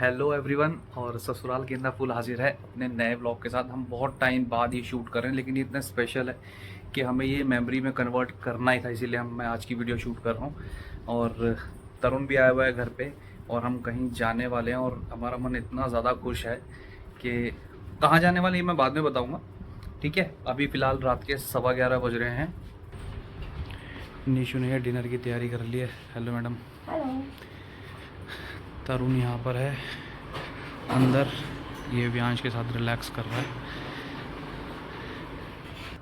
Hello everyone. और ससुराल गेंदा फूल हाजिर है अपने नए ब्लॉग के साथ। हम बहुत टाइम बाद ये शूट कर रहे हैं, लेकिन ये इतना स्पेशल है कि हमें ये मेमोरी में कन्वर्ट करना ही था, इसीलिए मैं आज की वीडियो शूट कर रहा हूँ। और तरुण भी आया हुआ है घर पे और हम कहीं जाने वाले हैं और हमारा मन इतना ज़्यादा खुश है कि कहाँ जाने वाले ये मैं बाद में बताऊँगा। ठीक है, अभी फ़िलहाल रात के 11:15 बज रहे हैं। निशु ने डिनर की तैयारी कर ली है। Hello madam. हेलो। तरुण यहाँ पर है अंदर, ये व्यांश के साथ रिलैक्स कर रहा है।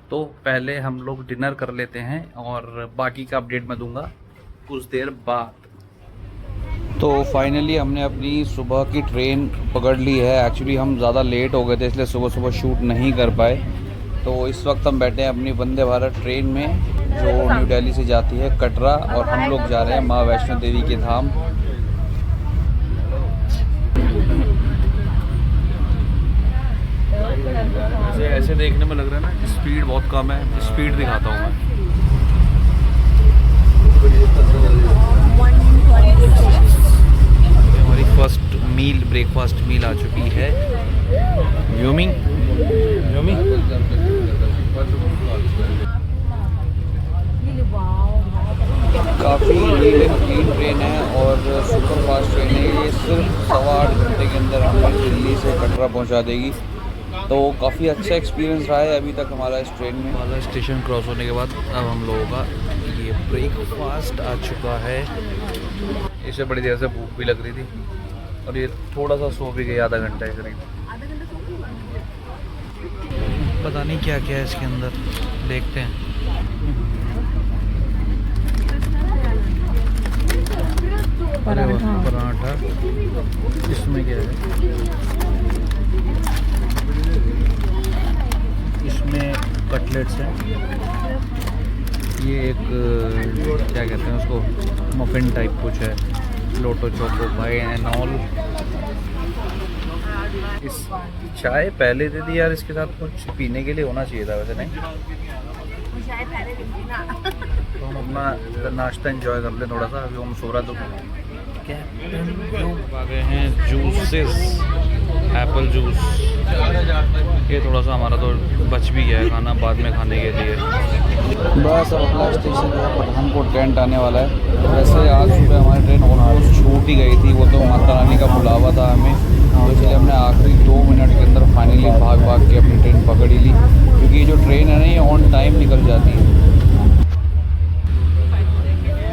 तो पहले हम लोग डिनर कर लेते हैं और बाकी का अपडेट मैं दूंगा कुछ देर बाद। तो फाइनली हमने अपनी सुबह की ट्रेन पकड़ ली है। एक्चुअली हम ज़्यादा लेट हो गए थे, इसलिए सुबह सुबह शूट नहीं कर पाए। तो इस वक्त हम बैठे हैं अपनी वंदे भारत ट्रेन में जो न्यू दिल्ली से जाती है कटरा, और हम लोग जा रहे हैं माँ वैष्णो देवी के धाम। ऐसे देखने में लग रहा है ना स्पीड बहुत कम है, स्पीड दिखाता हूँ मैं। हमारी फर्स्ट मील, ब्रेकफास्ट मील आ चुकी है। व्यूमिंग काफ़ी नीट एंड क्लीन ट्रेन है और सुपर फास्ट ट्रेन है। ये सिर्फ 8.25 घंटे के अंदर हमें दिल्ली से कटरा पहुंचा देगी। तो काफ़ी अच्छा एक्सपीरियंस रहा है अभी तक हमारा इस ट्रेन में। वाला स्टेशन क्रॉस होने के बाद अब हम लोगों का ये ब्रेकफास्ट आ चुका है। इससे बड़ी देर से भूख भी लग रही थी और ये थोड़ा सा सो भी गई, आधा घंटा के करीब। पता नहीं क्या क्या है इसके अंदर, देखते हैं। पराठा, इसमें क्या है? इसमें कटलेट्स हैं। ये एक क्या कहते हैं उसको, मफिन टाइप कुछ है, लोटो चोको पाई एंड ऑल। इस चाय पहले दे दी यार, इसके साथ कुछ पीने के लिए होना चाहिए था वैसे, नहीं? तो हम अपना नाश्ता एंजॉय कर लें थोड़ा सा। अभी हम सो रहा तो आ गए हैं जूसेस, एप्पल जूस। ये थोड़ा सा हमारा तो बच भी गया है खाना बाद में खाने के लिए। बस अब अगला स्टेशन जो है पठानकोट कैंट आने वाला है। वैसे आज सुबह हमारी ट्रेन ऑलमोस्ट छूट ही गई थी, वो तो माता रानी का बुलावा था हमें, तो इसलिए हमने आखिरी 2 मिनट के अंदर फाइनली भाग भाग के अपनी ट्रेन पकड़ ही ली, क्योंकि ये जो ट्रेन है ना ये ऑन टाइम निकल जाती है।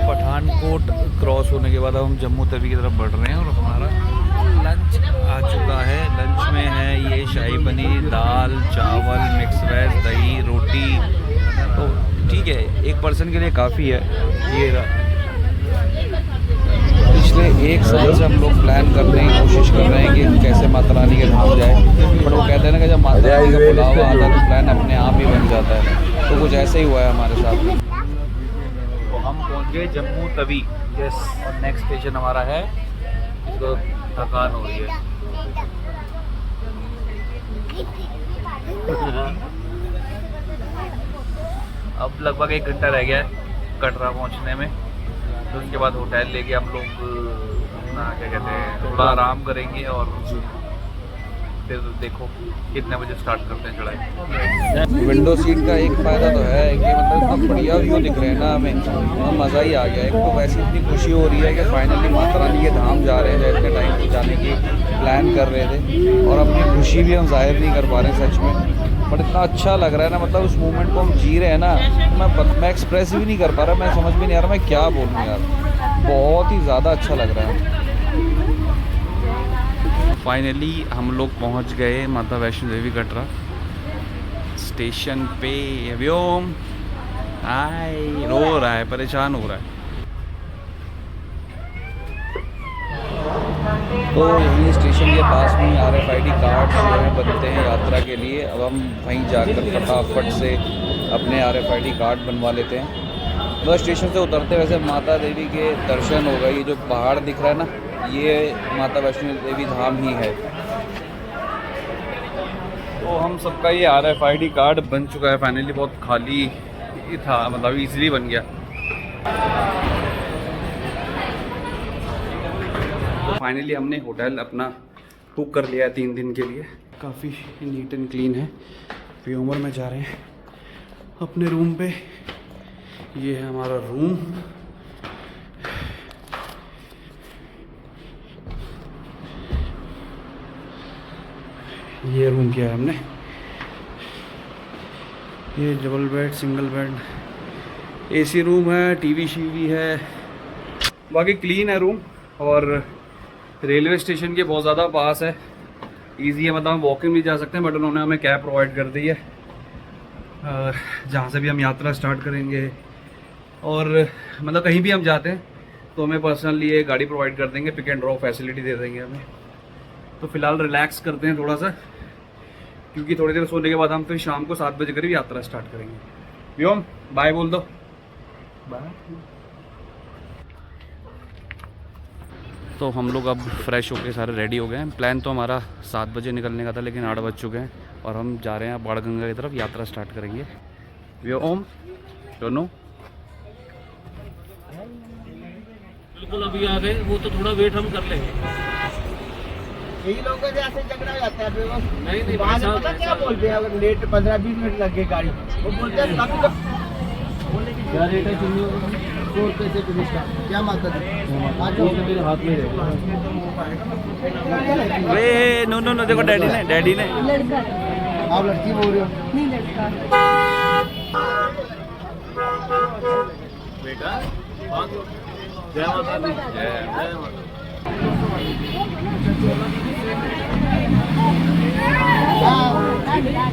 पठानकोट क्रॉस होने के बाद अब हम जम्मू तवी की तरफ बढ़ रहे हैं और हमारा लंच आ चुका है। लंच में है ये शाही पनीर, दाल, चावल, मिक्स वेज, दही, रोटी। तो ठीक है, एक पर्सन के लिए काफ़ी है। ये पिछले 1 साल से हम लोग प्लान करने की कोशिश कर रहे हैं कि हम कैसे माता रानी के धाम जाए, पर वो कहते हैं ना कि जब माता रानी का बुलावा आता है तो प्लान अपने आप ही बन जाता है। तो कुछ ऐसे ही हुआ है हमारे साथ। हम पहुंच गए जम्मू तवी। यस, और नेक्स्ट स्टेशन हमारा है, इसको थकान हो रही है। अब लगभग 1 घंटा रह गया है कटरा पहुंचने में। तो उसके बाद होटल लेके हम लोग अपना क्या कहते हैं थोड़ा आराम करेंगे और फिर देखो कितने बजे स्टार्ट करते हैं चढ़ाई। विंडो सीट का एक फ़ायदा तो है कि मतलब इतना बढ़िया व्यू दिख रहे हैं ना हमें, तो मज़ा ही आ गया। एक तो वैसे इतनी खुशी हो रही है कि फाइनली माता रानी के धाम जा रहे हैं, इतने टाइम से जाने की प्लान कर रहे थे और अपनी खुशी भी हम जाहिर नहीं कर पा रहे सच में। बट इतना अच्छा लग रहा है ना, मतलब उस मोमेंट को हम जी रहे हैं ना, मैं एक्सप्रेस भी नहीं कर पा रहा, मैं समझ भी नहीं आ रहा मैं क्या बोलूँ यार। बहुत ही ज़्यादा अच्छा लग रहा है। फाइनली हम लोग पहुंच गए माता वैष्णो देवी कटरा स्टेशन पे। व्योम हाय, रो रहा है, परेशान हो रहा है। तो यहीं स्टेशन के पास में RFID कार्ड जो है बनते हैं यात्रा के लिए। अब हम वहीं जाकर फटाफट से अपने RFID कार्ड बनवा लेते हैं। तो स्टेशन से उतरते वैसे माता देवी के दर्शन हो गए। ये जो पहाड़ दिख रहा है ना, ये माता वैष्णो देवी धाम ही है। तो हम सबका ये RFID कार्ड बन चुका है फाइनली। बहुत खाली था, मतलब इजीली बन गया। तो फाइनली हमने होटल अपना बुक कर लिया है 3 दिन के लिए। काफ़ी नीट एंड क्लीन है। व्योमर में जा रहे हैं अपने रूम पे। ये है हमारा रूम। ये रूम किया है हमने। ये double bed, single bed, AC room है, टीवी शीवी है, बाकी क्लीन है रूम। और रेलवे स्टेशन के बहुत ज़्यादा पास है, इजी है, मतलब हम वॉकिंग भी जा सकते हैं, बट उन्होंने हमें कैब प्रोवाइड कर दी है जहाँ से भी हम यात्रा स्टार्ट करेंगे। और मतलब कहीं भी हम जाते हैं तो हमें पर्सनली ये गाड़ी प्रोवाइड कर देंगे, पिक एंड ड्रॉप फैसिलिटी दे देंगे हमें। तो फिलहाल रिलैक्स करते हैं थोड़ा सा, क्योंकि थोड़ी देर सोने के बाद हम फिर शाम को 7 बजे करीब यात्रा स्टार्ट करेंगे। व्योम बाय बोल दो। बाय। तो हम लोग अब फ्रेश होके सारे रेडी हो गए हैं। प्लान तो हमारा 7 बजे निकलने का था, लेकिन 8 बज चुके हैं और हम जा रहे हैं बाणगंगा की तरफ, यात्रा स्टार्ट करेंगे। व्योम दोनों बिल्कुल अभी आ गए, वो तो थोड़ा वेट हम कर लेंगे। यही लोगों से ऐसे झगड़ा हो जाता है। नहीं वहाँ से पता क्या बोलते हैं, अगर लेट 15-20 मिनट लग गए गाड़ी, वो बोलते हैं काफी क्या रेट है चुन्नी? 100 रुपये से फिनिश का। क्या माता दी मेरे हाथ में है। वे नो नो नो, देखो डैडी ने लड़का। आप लड़की बोल रहे हो? नहीं लड़का। बेटा जय माता दी। जय माता।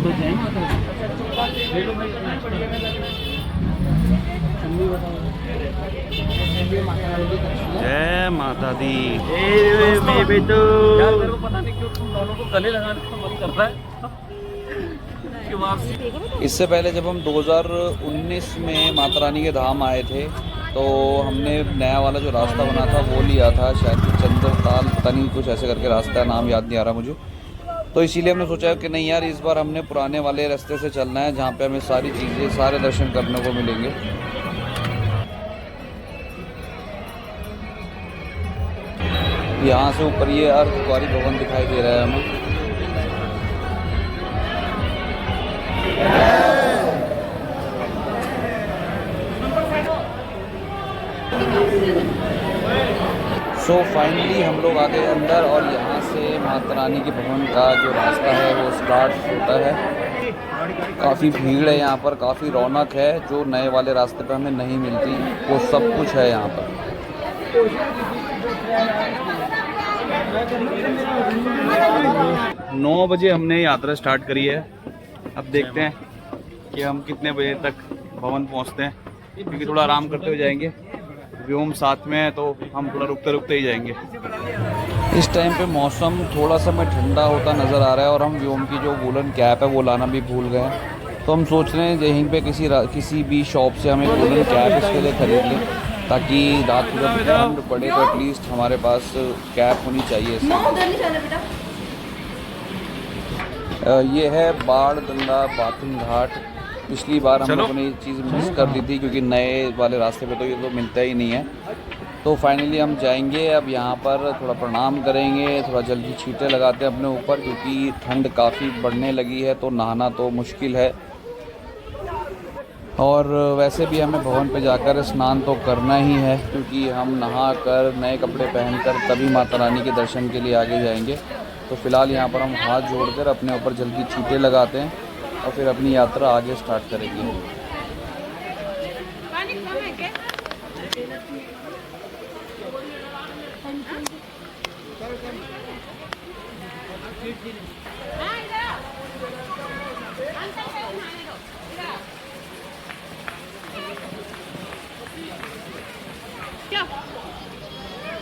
तो जय माता जय माता दी। मेरे को पता नहीं क्यों तुम दोनों को गले लगाने का मन कर रहा है कि वापसी। इससे पहले जब हम 2019 में माता रानी के धाम आए थे तो हमने नया वाला जो रास्ता बना था वो लिया था, शायद चंद्रताल, पता नहीं कुछ ऐसे करके रास्ता है, नाम याद नहीं आ रहा मुझे। तो इसीलिए हमने सोचा कि नहीं यार, इस बार हमने पुराने वाले रास्ते से चलना है, जहाँ पे हमें सारी चीज़ें, सारे दर्शन करने को मिलेंगे। यहाँ से ऊपर ये अर्धकुंवारी भवन दिखाई दे रहा है हमें। सो फाइनली हम लोग आ गए अंदर और यहाँ से माता रानी के भवन का जो रास्ता है वो स्टार्ट होता है। काफ़ी भीड़ है यहाँ पर, काफ़ी रौनक है, जो नए वाले रास्ते पे हमें नहीं मिलती वो सब कुछ है यहाँ पर। 9 बजे हमने यात्रा स्टार्ट करी है। अब देखते हैं कि हम कितने बजे तक भवन पहुँचते हैं, क्योंकि थोड़ा आराम करते हुए जाएंगे। व्योम साथ में है तो हम थोड़ा रुकते रुकते ही जाएंगे। इस टाइम पे मौसम थोड़ा सा में ठंडा होता नज़र आ रहा है और हम व्योम की जो वूलन कैप है वो लाना भी भूल गए हैं। तो हम सोच रहे हैं यहीं पे किसी भी शॉप से हमें वूलन कैप इसके लिए ख़रीद लें, ताकि रात को जब ठंड पड़े तो एटलीस्ट हमारे पास कैप होनी चाहिए। ये है बाणगंगा बाथरूम घाट। पिछली बार हम लोगों ने ये चीज़ मिस कर दी थी, क्योंकि नए वाले रास्ते पे तो ये तो मिलता ही नहीं है। तो फाइनली हम जाएंगे, अब यहाँ पर थोड़ा प्रणाम करेंगे, थोड़ा जल्दी छींटे लगाते हैं अपने ऊपर, क्योंकि ठंड काफ़ी बढ़ने लगी है तो नहाना तो मुश्किल है। और वैसे भी हमें भवन पे जाकर स्नान तो करना ही है, क्योंकि हम नहा कर नए कपड़े पहनकर तभी माता रानी के दर्शन के लिए आगे जाएंगे। तो फ़िलहाल यहाँ पर हम हाथ जोड़कर अपने ऊपर जल्दी छींटे लगाते हैं और फिर अपनी यात्रा आगे स्टार्ट करेंगे।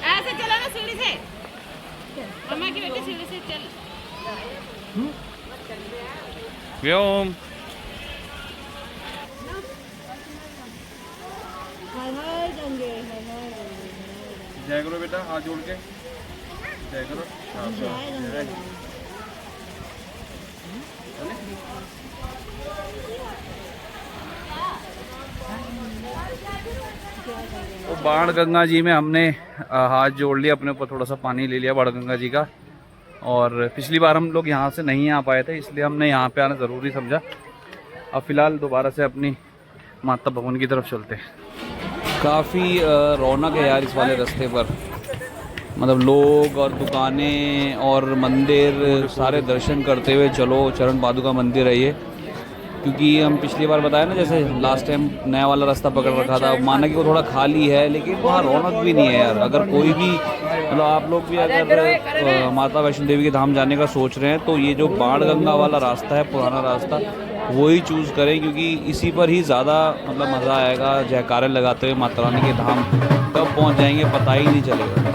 ऐसे चला ना सीढ़ी से, मम्मा की बेटी सीढ़ी से चल। व्योम जय करो बेटा, हाथ जोड़ के जय करो। तो बाण गंगा जी में हमने हाथ जोड़ लिया, अपने ऊपर थोड़ा सा पानी ले लिया बाण गंगा जी का। और पिछली बार हम लोग यहाँ से नहीं आ पाए थे, इसलिए हमने यहाँ पे आना ज़रूरी समझा। अब फ़िलहाल दोबारा से अपनी माता भवन की तरफ चलते हैं। काफ़ी रौनक है यार इस वाले रास्ते पर, मतलब लोग और दुकानें और मंदिर सारे दर्शन करते हुए चलो। चरण पादुका मंदिर है ये, क्योंकि हम पिछली बार बताया ना, जैसे लास्ट टाइम नया वाला रास्ता पकड़ रखा था। माना कि वो थोड़ा खाली है, लेकिन वहाँ रौनक भी नहीं है यार। अगर कोई भी मतलब आप लोग भी अगर माता वैष्णो देवी के धाम जाने का सोच रहे हैं तो ये जो बाण गंगा वाला रास्ता है, पुराना रास्ता, वही चूज़ करें, क्योंकि इसी पर ही ज़्यादा मतलब मज़ा आएगा। जयकारे लगाते हुए माता रानी के धाम कब पहुँच जाएंगे पता ही नहीं चलेगा।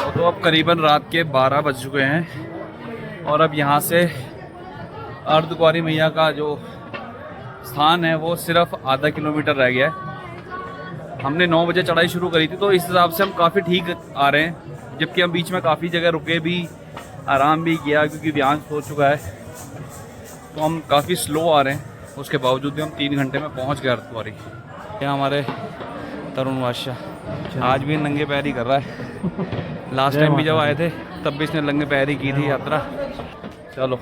तो अब करीबन रात के 12 बज चुके हैं और अब यहाँ से अर्धकुंवारी मैया का जो स्थान है वो सिर्फ आधा किलोमीटर रह गया है। हमने 9 बजे चढ़ाई शुरू करी थी, तो इस हिसाब से हम काफ़ी ठीक आ रहे हैं। जबकि हम बीच में काफ़ी जगह रुके भी, आराम भी किया, क्योंकि व्यांश हो चुका है, तो हम काफ़ी स्लो आ रहे हैं। उसके बावजूद भी हम 3 घंटे में पहुँच गए अर्धकुंवारी। यहाँ हमारे तरुण बादशाह आज भी नंगे पैर ही कर रहा है। लास्ट टाइम भी जब आए थे तब भी इसने नंगे पैर ही की थी यात्रा। चलो,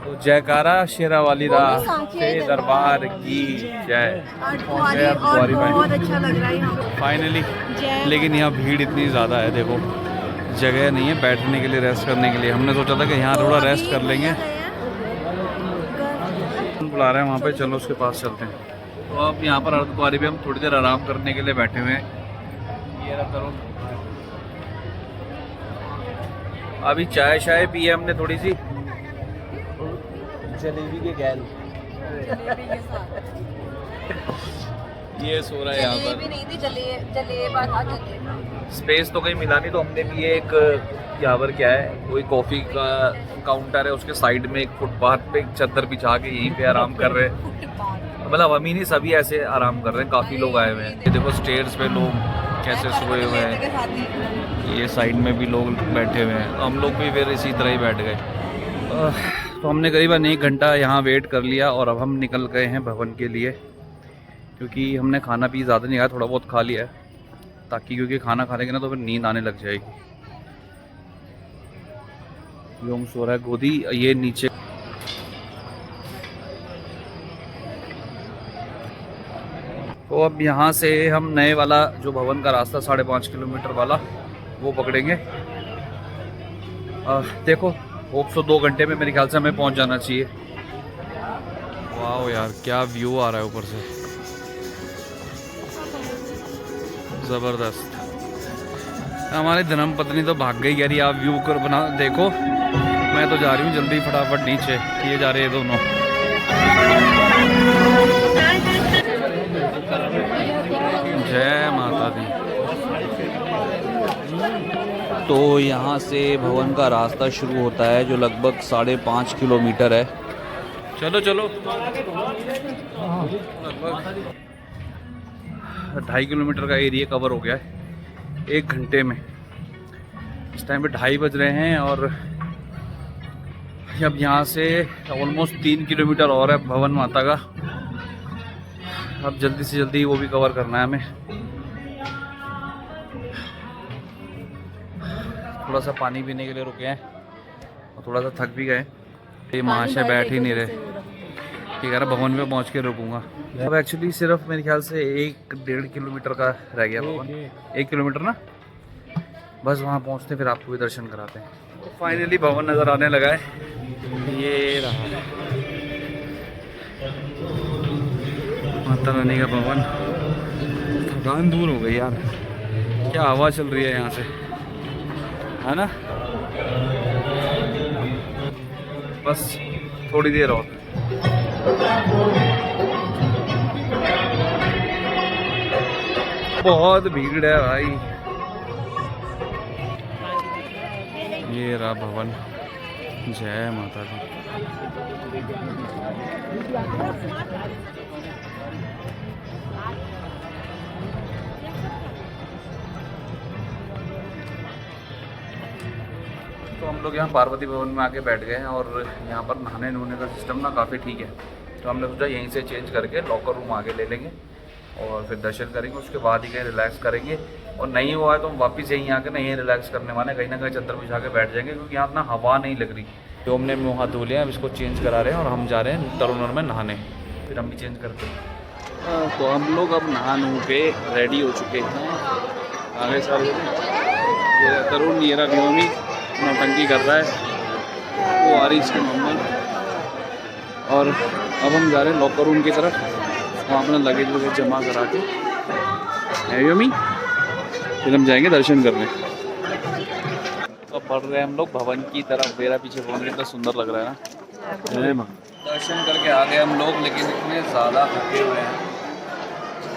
तो जयकारा शेरा वाली रात से दरबार की जय। बहुत अच्छा लग रहा है यहाँ पे फाइनली, लेकिन यहाँ भीड़ इतनी ज़्यादा है, देखो जगह नहीं है बैठने के लिए, रेस्ट करने के लिए। हमने सोचा था कि यहाँ थोड़ा रेस्ट कर लेंगे। बुला रहे हैं वहाँ पे, चलो उसके पास चलते हैं। तो अब यहाँ पर अर्धकुंवारी भी हम थोड़ी देर आराम करने के लिए बैठे हुए हैं। ये रहा तरुण। अभी चाय शाय पी है हमने थोड़ी सी, जलेबी के गैल। ये सो रहा है यहाँ पर। नहीं थी, जलेबा था जलेबा। स्पेस तो कहीं मिला नहीं, तो हमने भी एक यहाँ पर क्या है, कोई कॉफ़ी का काउंटर है, उसके साइड में एक फुटपाथ पे एक चादर बिछा के यहीं पे आराम कर रहे हैं। मतलब हम ही नहीं, सभी ऐसे आराम कर रहे हैं। काफ़ी लोग आए हुए हैं। ये देखो स्टेयर्स पे लोग कैसे सोए हुए हैं, ये साइड में भी लोग बैठे हुए हैं। हम लोग भी फिर इसी तरह ही बैठ गए। तो हमने करीबन 1 घंटा यहाँ वेट कर लिया और अब हम निकल गए हैं भवन के लिए, क्योंकि हमने खाना भी ज़्यादा नहीं खाया, थोड़ा बहुत खा लिया है, ताकि क्योंकि खाना खा लेंगे ना तो फिर नींद आने लग जाएगी। व्योम सो रहा है गोदी, ये नीचे। तो अब यहाँ से हम नए वाला जो भवन का रास्ता 5.5 किलोमीटर वाला वो पकड़ेंगे। देखो होप सो 2 घंटे में मेरे ख्याल से हमें पहुँच जाना चाहिए। वाह यार क्या व्यू आ रहा है ऊपर से, ज़बरदस्त। हमारी धर्मपत्नी तो भाग गई, यार आप व्यू कर बना देखो। मैं तो जा रही हूँ जल्दी फटाफट नीचे, ये जा रहे हैं दोनों। जय माता दी। तो यहाँ से भवन का रास्ता शुरू होता है जो लगभग 5.5 किलोमीटर है। चलो चलो, लगभग 2.5 किलोमीटर का एरिया कवर हो गया है 1 घंटे में। इस टाइम पे 2:30 बज रहे हैं और अब यहाँ से ऑलमोस्ट 3 किलोमीटर और है भवन माता का। अब जल्दी से जल्दी वो भी कवर करना है हमें। थोड़ा सा पानी पीने के लिए रुके हैं और थोड़ा सा थक भी गए। ये महाशय बैठ ही नहीं रहे, ठीक है, भवन में पहुँच के रुकूंगा। अब एक्चुअली सिर्फ मेरे ख्याल से 1-1.5 किलोमीटर का रह गया भवन। 1 किलोमीटर ना, बस वहाँ पहुँचते फिर आपको भी दर्शन कराते हैं। तो फाइनली भवन नज़र आने लगा है, ये रहा माता रानी का भवन। थकान दूर हो गई यार, क्या हवा चल रही है यहाँ से, है ना। बस थोड़ी देर और। बहुत भीड़ है भाई। ये रहा भवन, जय माता दी। तो हम लोग यहाँ पार्वती भवन में आके बैठ गए हैं और यहाँ पर नहाने नहाने का सिस्टम ना काफ़ी ठीक है। तो हमने सोचा यहीं से चेंज करके लॉकर रूम आगे ले लेंगे और फिर दर्शन करेंगे, उसके बाद ही कहीं रिलैक्स करेंगे। और नहीं हुआ है तो हम वापस यहीं आके नहीं रिलैक्स करने वाले, कहीं ना कहीं चद्दर बिछा के बैठ जाएंगे क्योंकि यहाँ ना हवा नहीं लग रही। तो हमने मुँह हाथ धो लिया, अब इसको चेंज करा रहे हैं और हम जा रहे हैं तरुणर में नहाने, फिर हम भी चेंज करते हैं। तो हम लोग अब नहा नू के रेडी हो चुके हैं। आगे चल ये तरुण, ये रहा व्योमी नौटंकी कर रहा है, वो आ रही इसकी मम्मा। और अब हम जा रहे हैं लॉकर रूम की तरफ, वहाँ अपना लगेज वगैरह जमा करा के व्योमी फिर हम जाएंगे दर्शन करने। अब बढ़ रहे हैं हम लोग भवन की तरफ। मेरा पीछे भवन कितना सुंदर लग रहा है ना। दर्शन करके आ गए हम लोग, लेकिन इतने ज़्यादा थके हुए हैं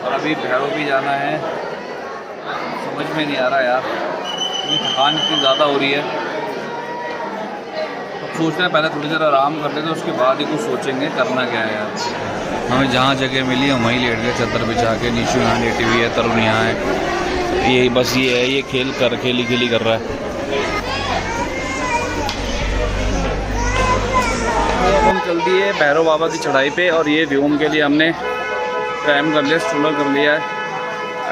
और अभी भैरव भी जाना है। समझ में नहीं आ रहा यार, थकान इतनी ज़्यादा हो रही है। अब सोच रहे हैं पहले थोड़ी देर आराम कर लेते, उसके बाद ही कुछ सोचेंगे करना क्या है यार। हमें जहाँ जगह मिली हम वहीं लेट गए चद्दर बिछा के। निशु यहाँ लेटी हुई है, तरुण यहाँ है। ये बस ये है, ये खेली कर रहा है। हम चल दिए भैरव बाबा की चढ़ाई पे और ये व्योम के लिए हमने टाइम कर लिया, स्ट्रोलर कर लिया है।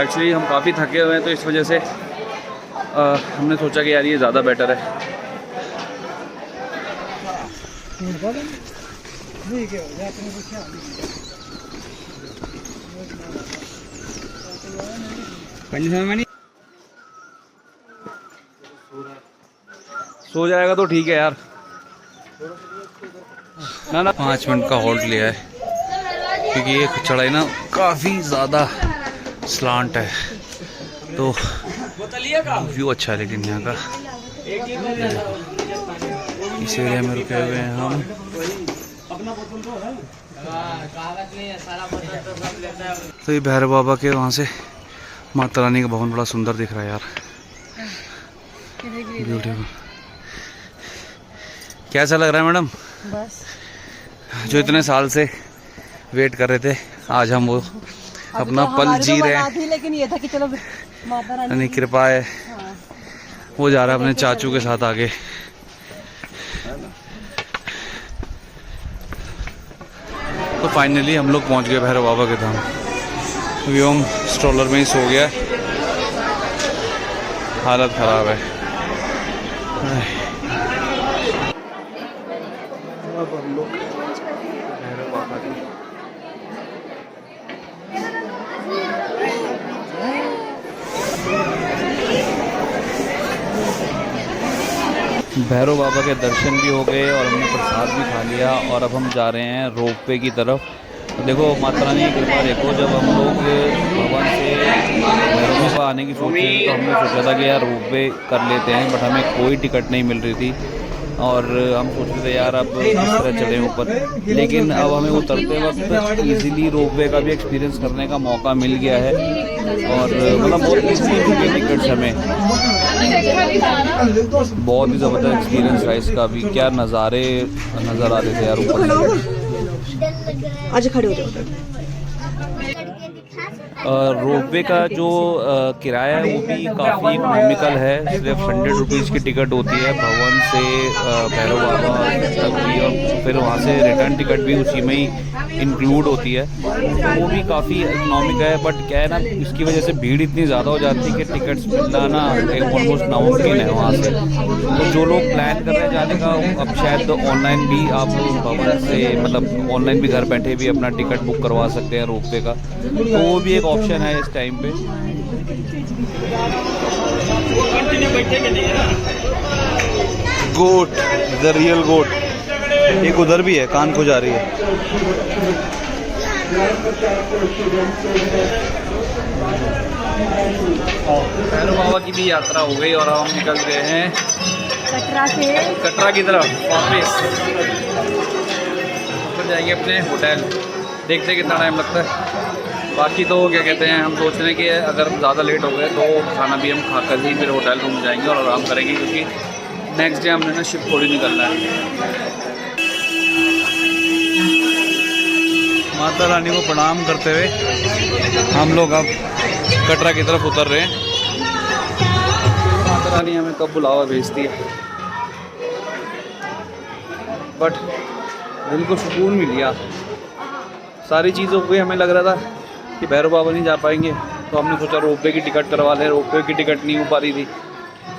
एक्चुअली हम काफ़ी थके हुए हैं तो इस वजह से हमने सोचा कि यार ये ज़्यादा बेटर है। सो जाएगा तो ठीक है यार। ना 5 मिनट का होल्ड लिया है क्योंकि ये चढ़ाई ना काफ़ी ज़्यादा स्लांट है, तो व्यू अच्छा है लेकिन यहाँ का। इस एरिया में रुके हुए हैं हम। तो ये भैरव बाबा के वहाँ से माता रानी का भवन बड़ा सुंदर दिख रहा है यार, ब्यूटीफुल। कैसा लग रहा है मैडम? बस जो इतने साल से वेट कर रहे थे, आज हम वो अपना पल जी रहे हैं। लेकिन ये था कि चलो माता रानी की कृपा है। वो जा रहा है अपने चाचू के साथ आगे। तो फाइनली हम लोग पहुंच गए भैरव बाबा के धाम। व्योम स्ट्रोलर में ही सो गया, हालत खराब है। अब हम लोग भैरव बाबा की भैरव बाबा के दर्शन भी हो गए और हमने प्रसाद भी खा लिया और अब हम जा रहे हैं रोपवे की तरफ। तो देखो माता रानी की कृपा देखो, जब हम लोग भवन से भैरव बाबा आने की सोचे तो हमने सोचा था कि यार रोपवे कर लेते हैं, बट हमें कोई टिकट नहीं मिल रही थी और हम सोच रहे थे यार अब किस तरह चढ़े ऊपर। लेकिन अब हमें उतरते वक्त इजीली रोपवे का भी एक्सपीरियंस करने का मौका मिल गया है और मतलब बहुत ईजी मिल गई टिकट्स हमें। बहुत ही ज़बरदस्त एक्सपीरियंस रहा इसका भी। क्या नज़ारे नज़र आ रहे थे यार ऊपर। आज खड़े हो जाओ। रोपवे का जो किराया है वो भी काफ़ी इकोनॉमिकल है। सिर्फ 100 रुपीज़ की टिकट होती है भवन से भैरव बाबा तक की, और फिर वहाँ से रिटर्न टिकट भी उसी में ही इंक्लूड होती है। तो वो भी काफ़ी इकोनॉमिक है, बट क्या है ना, इसकी वजह से भीड़ इतनी ज़्यादा हो जाती है कि टिकट्स मिलना ना ऑलमोस्ट नामुमकिन है वहाँ से। तो जो लोग प्लान कर रहे हैं जाने का, अब शायद ऑनलाइन भी आप भवन से मतलब ऑनलाइन भी घर बैठे भी अपना टिकट बुक करवा सकते हैं रोपवे का, तो वो भी एक ऑप्शन है इस टाइम पे। गोट, द रियल गोट, एक उधर भी है, कान को जा रही है। भैरव बाबा की भी यात्रा हो गई और हम निकल गए हैं कटरा की तरफ वापस। फिर जाएंगे अपने होटल, देखते कितना टाइम लगता है। बाकी तो क्या कहते हैं, हम सोच रहे हैं कि अगर ज़्यादा लेट हो गए तो खाना भी हम खाकर ही फिर होटल रूम जाएंगे और आराम करेंगे, क्योंकि नेक्स्ट डे हमने ना शिप थोड़ी निकलना है। माता रानी को प्रणाम करते हुए हम लोग अब कटरा की तरफ उतर रहे हैं। माता रानी हमें कब बुलावा भेजती है, बट दिल को सुकून मिल गया। सारी चीज़ों को हमें लग रहा था कि भैरव बाबा नहीं जा पाएंगे, तो हमने सोचा रोपवे की टिकट करवा लें। रोपवे की टिकट नहीं हो पा रही थी,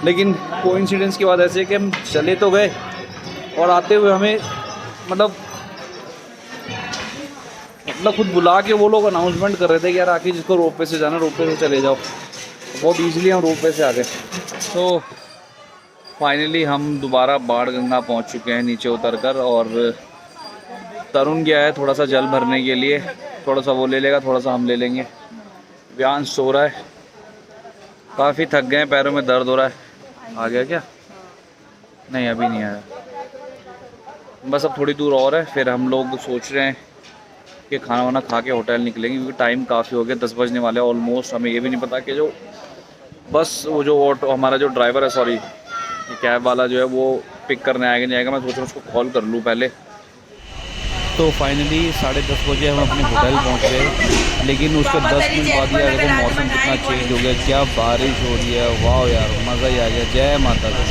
लेकिन कोइंसिडेंस की बात ऐसे है कि हम चले तो गए और आते हुए हमें मतलब खुद बुला के वो लोग अनाउंसमेंट कर रहे थे कि यार आखिर जिसको रोपवे से जाना रोपवे से चले जाओ। बहुत ईजिली हम रोपवे से आ गए। तो फाइनली हम दोबारा बाढ़ गंगा पहुंच चुके हैं नीचे उतरकर, और तरुण गया है थोड़ा सा जल भरने के लिए, थोड़ा सा वो ले लेगा, थोड़ा सा हम ले लेंगे। व्यांश सो रहा है, काफ़ी थक गए हैं, पैरों में दर्द हो रहा है। आ गया क्या? नहीं अभी नहीं आया, बस अब थोड़ी दूर और है, फिर हम लोग सोच रहे हैं कि खाना वाना खा के होटल निकलेंगे, क्योंकि टाइम काफ़ी हो गया, 10 बजने वाले ऑलमोस्ट। हमें ये भी नहीं पता कि जो बस वो जो ऑटो हमारा जो ड्राइवर है, सॉरी कैब वाला जो है, वो पिक करने आएगा नहीं आएगा। मैं सोच रहा हूँ उसको कॉल कर लूँ पहले। तो फाइनली 10:30 बजे हम अपने होटल पहुँच गए, लेकिन उसके 10 मिनट बाद ही देखो मौसम कितना चेंज हो गया, क्या बारिश हो रही है। वाह यार मज़ा ही आ गया। जय माता दी।